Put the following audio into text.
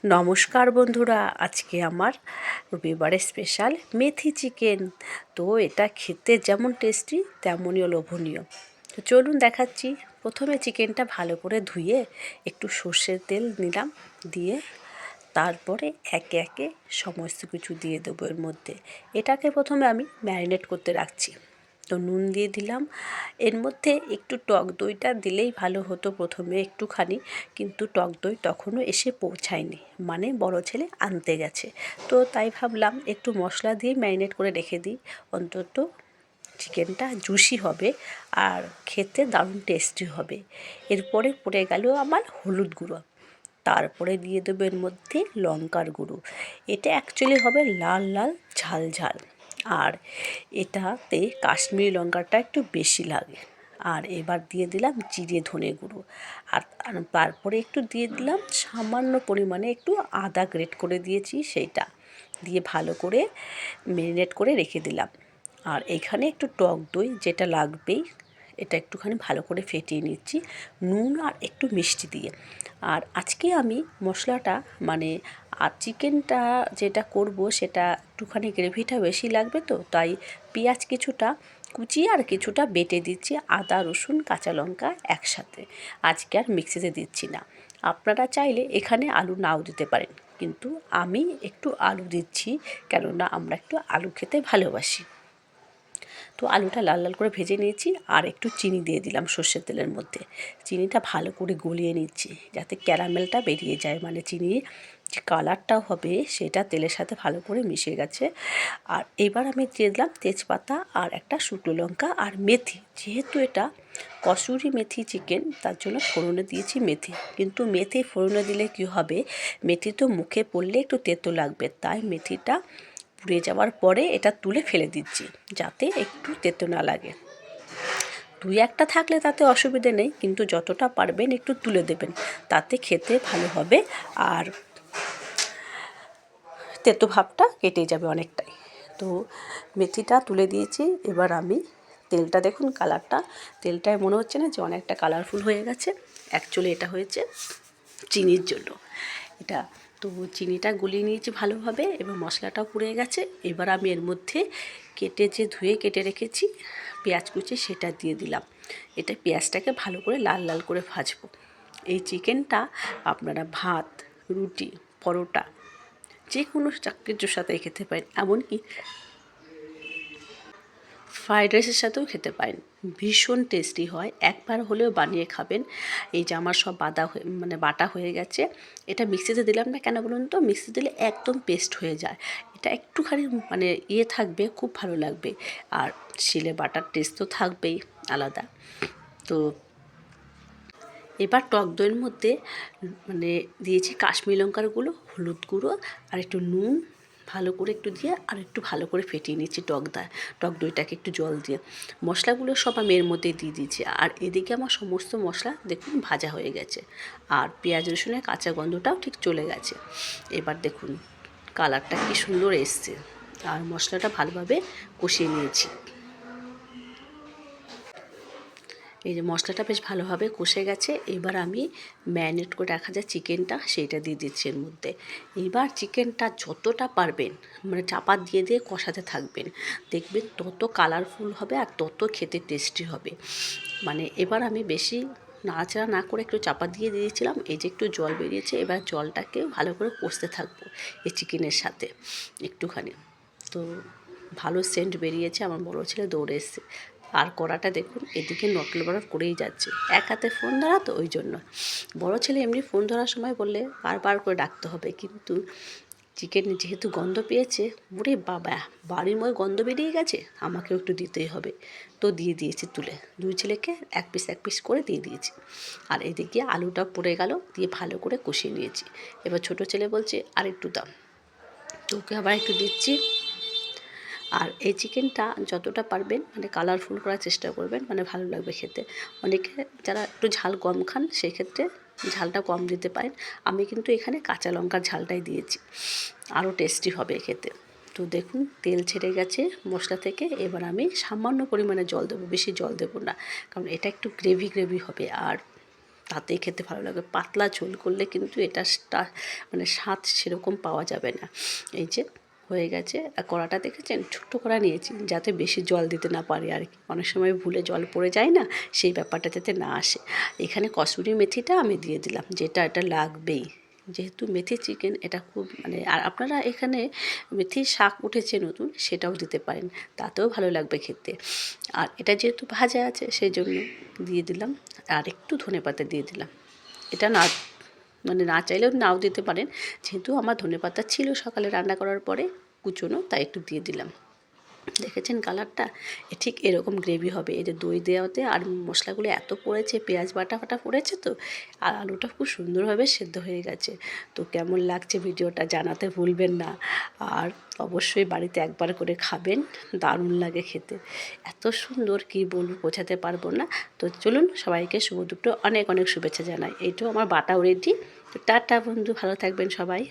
নমস্কার বন্ধুরা, আজকে আমার রবিবারের স্পেশাল মেথি চিকেন। তো এটা খেতে যেমন টেস্টি তেমনই লোভনীয়। তো চলুন দেখাচ্ছি। প্রথমে চিকেনটা ভালো করে ধুয়ে একটু সর্ষের তেল নিলাম, দিয়ে তারপরে একে একে সমস্ত কিছু দিয়ে দেবো এর মধ্যে। এটাকে প্রথমে আমি ম্যারিনেট করতে রাখছি। তো নুন দিয়ে দিলাম, এর মধ্যে একটু টক দইটা দিলেই ভালো হতো প্রথমে একটুখানি, কিন্তু টক দই তখনও এসে পৌঁছায়নি, মানে বড় ছেলে আনতে গেছে। তো তাই ভাবলাম একটু মশলা দিয়ে ম্যারিনেট করে রেখে দিই, অন্তত চিকেনটা জুসি হবে আর খেতে দারুণ টেস্টি হবে। এরপরে পড়ে গেল আমার হলুদ গুঁড়ো, তারপরে দিয়ে দেবো এর মধ্যে লঙ্কার গুঁড়ো। এটা অ্যাকচুয়ালি হবে লাল লাল ঝাল ঝাল, আর এটাতে কাশ্মীরি লঙ্কাটা একটু বেশি লাগে। আর এবার দিয়ে দিলাম জিরে ধনে গুঁড়ো, আর তারপরে একটু দিয়ে দিলাম সামান্য পরিমাণে একটু আদা গ্রেট করে দিয়েছি, সেইটা দিয়ে ভালো করে ম্যারিনেট করে রেখে দিলাম। আর এখানে একটু টক দই যেটা লাগবেই, এটা একটুখানি ভালো করে ফেটিয়ে নিচ্ছি নুন আর একটু মিষ্টি দিয়ে। আর আজকে আমি মশলাটা আর চিকেনটা যেটা করব সেটা একটুখানি গ্রেভিটা বেশি লাগবে, তো তাই পেঁয়াজ কিছুটা কুচিয়ে আর কিছুটা বেটে দিচ্ছি, আদা রসুন কাঁচা লঙ্কা একসাথে। আজকে আর মিক্সিতে দিচ্ছি না। আপনারা চাইলে এখানে আলু নাও দিতে পারেন, কিন্তু আমি একটু আলু দিচ্ছি, কেননা আমরা একটু আলু খেতে ভালোবাসি। তো আলুটা লাল লাল করে ভেজে নিয়েছি, আর একটু চিনি দিয়ে দিলাম সর্ষের তেলের মধ্যে। চিনিটা ভালো করে গলিয়ে নিচ্ছি যাতে ক্যারামেলটা বেরিয়ে যায়, মানে চিনির যে কালারটাও হবে সেটা তেলের সাথে ভালো করে মিশে গেছে। আর এবার আমি দিয়ে দিলাম তেজপাতা আর একটা শুকনো লঙ্কা আর মেথি। যেহেতু এটা কসুরি মেথি চিকেন, তার জন্য ফোড়নে দিয়েছি মেথি। কিন্তু মেথি ফোড়নে দিলে কি হবে, মেথি তো মুখে পড়লে একটু তেতো লাগবে, তাই মেথিটা পুড়ে যাওয়ার পরে এটা তুলে ফেলে দিচ্ছি যাতে একটু তেতো না লাগে। দুই একটা থাকলে তাতে অসুবিধে নেই, কিন্তু যতটা পারবেন একটু তুলে দেবেন, তাতে খেতে ভালো হবে আর তেতো ভাবটা কেটে যাবে অনেকটাই। তো মেথিটা তুলে দিয়েছি। এবার আমি তেলটা দেখুন, কালারটা তেলটায় মনে হচ্ছে না যে অনেকটা কালারফুল হয়ে গেছে, অ্যাকচুয়ালি এটা হয়েছে চিনির জন্য। এটা তো চিনিটা গলিয়ে নিয়েছি ভালোভাবে, এবার মশলাটাও পুড়ে গেছে। এবার আমি এর মধ্যে ধুয়ে কেটে রেখেছি পেঁয়াজ কুচি, সেটা দিয়ে দিলাম। এটা পেঁয়াজটাকে ভালো করে লাল লাল করে ভাজবো। এই চিকেনটা আপনারা ভাত, রুটি, পরোটা, যে কোনো কিছুর সাথেই খেতে পারেন, এমনকি ফ্রাইড রাইসের সাথেও খেতে পারেন। ভীষণ টেস্টি হয়, একবার হলেও বানিয়ে খাবেন। এই যে আমার সব বাটা হয়ে গেছে। এটা মিক্সিতে দিলাম না কেন বলুন তো, মিক্সিতে দিলে একদম পেস্ট হয়ে যায়। এটা একটুখানি থাকবে, খুব ভালো লাগবে। আর শিলে বাটার টেস্ট তো থাকবেই আলাদা। তো এবার টক দইয়ের মধ্যে দিয়েছি কাশ্মীরি লঙ্কার গুঁড়ো, হলুদ গুঁড়ো আর একটু নুন, ভালো করে একটু দিয়ে আর একটু ভালো করে ফেটিয়ে নিচ্ছি টক দইটাকে একটু জল দিয়ে। মশলাগুলো সব আমি এর মধ্যে দিয়ে দিয়েছি। আর এদিকে আমার সমস্ত মশলা দেখুন ভাজা হয়ে গেছে, আর পেঁয়াজ রসুনের কাঁচা গন্ধটাও ঠিক চলে গেছে। এবার দেখুন কালারটা কি সুন্দর এসছে, আর মশলাটা ভালোভাবে কষিয়ে নিয়েছি। এই যে মশলাটা বেশ ভালোভাবে কষে গেছে। এবার আমি ম্যারিনেট করে রাখা যে চিকেনটা, সেইটা দিয়ে দিচ্ছি এর মধ্যে। এবার চিকেনটা যতটা পারবেন চাপা দিয়ে দিয়ে কষাতে থাকবেন, দেখবেন তত কালারফুল হবে আর তত খেতে টেস্টি হবে। এবার আমি বেশি নাড়াচাড়া না করে একটু চাপা দিয়ে দিয়েছিলাম। এই যে একটু জল বেরিয়েছে, এবার জলটাকে ভালো করে কষতে থাকবো এই চিকেনের সাথে একটুখানি। তো ভালো সেন্ট বেরিয়েছে, আমার বড় ছেলে দৌড়ে এসছে। আর কড়াটা দেখুন এদিকে নকল বড় করেই যাচ্ছে, এক হাতে ফোন ধরা, তো ওই জন্য। বড় ছেলে এমনি ফোন ধরার সময় বললে বারবার করে ডাকতে হবে, কিন্তু চিকেন যেহেতু গন্ধ পেয়েছে, ওরে বাবা বাড়িময় গন্ধ বেরিয়ে গেছে, আমাকেও একটু দিতেই হবে। তো দিয়ে দিয়েছি তুলে, দুই ছেলেকে এক পিস করে দিয়ে দিয়েছি। আর এদিকে আলুটা পড়ে গেল, দিয়ে ভালো করে কষিয়ে নিয়েছি। এবার ছোট ছেলে বলছে আর একটু দাও, তো ওকে আবার একটু দিচ্ছি। আর এই চিকেনটা যতটা পারবেন কালারফুল করার চেষ্টা করবেন, ভালো লাগবে খেতে। অনেকে যারা একটু ঝাল কম খান, সেক্ষেত্রে ঝালটা কম দিতে পারেন। আমি কিন্তু এখানে কাঁচা লঙ্কার ঝালটাই দিয়েছি, আরও টেস্টি হবে খেতে। তো দেখুন তেল ছেড়ে গেছে মশলা থেকে। এবার আমি সামান্য পরিমাণে জল দেবো, বেশি জল দেবো না, কারণ এটা একটু গ্রেভি হবে। আর তাতেই খেতে ভালো লাগবে। পাতলা ঝোল করলে কিন্তু এটা মানে স্বাদ সেরকম পাওয়া যাবে না। এই যে হয়ে গেছে। আর কড়াটা দেখেছেন, ছোট্ট কড়া নিয়েছি যাতে বেশি জল দিতে না পারে আর কি। অনেক সময় ভুলে জল পড়ে যায় না, সেই ব্যাপারটা যাতে না আসে। এখানে কসুরি মেথিটা আমি দিয়ে দিলাম, যেটা এটা লাগবেই, যেহেতু মেথি চিকেন এটা খুব মানে। আর আপনারা এখানে মেথির শাক উঠেছে নতুন, সেটাও দিতে পারেন, তাতেও ভালো লাগবে খেতে। আর এটা যেহেতু ভাজা আছে সেই জন্য দিয়ে দিলাম। আর একটু ধনেপাতা দিয়ে দিলাম। এটা না মানে না চাইলেও নাও দিতে পারেন, যেহেতু আমার ধনেপাতা ছিল সকালে রান্না করার পরে কুচোনো, তাই একটু দিয়ে দিলাম। দেখেছেন কালারটা, ঠিক এরকম গ্রেভি হবে। এই যে দই দেওয়াতে আর মশলাগুলো এত পড়েছে, পেঁয়াজ বাটা ফাটা পড়েছে তো, আর আলুটা খুব সুন্দরভাবে সেদ্ধ হয়ে গেছে। তো কেমন লাগছে ভিডিওটা জানাতে ভুলবেন না। আর অবশ্যই বাড়িতে একবার করে খাবেন, দারুণ লাগে খেতে, এত সুন্দর কি বলবো, বোঝাতে পারবো না। তো চলুন সবাইকে শুভ দুপুর অনেক অনেক শুভেচ্ছা জানাই। এইটাও আমার বাটাও রেডি। তো টাটা বন্ধু, ভালো থাকবেন সবাই।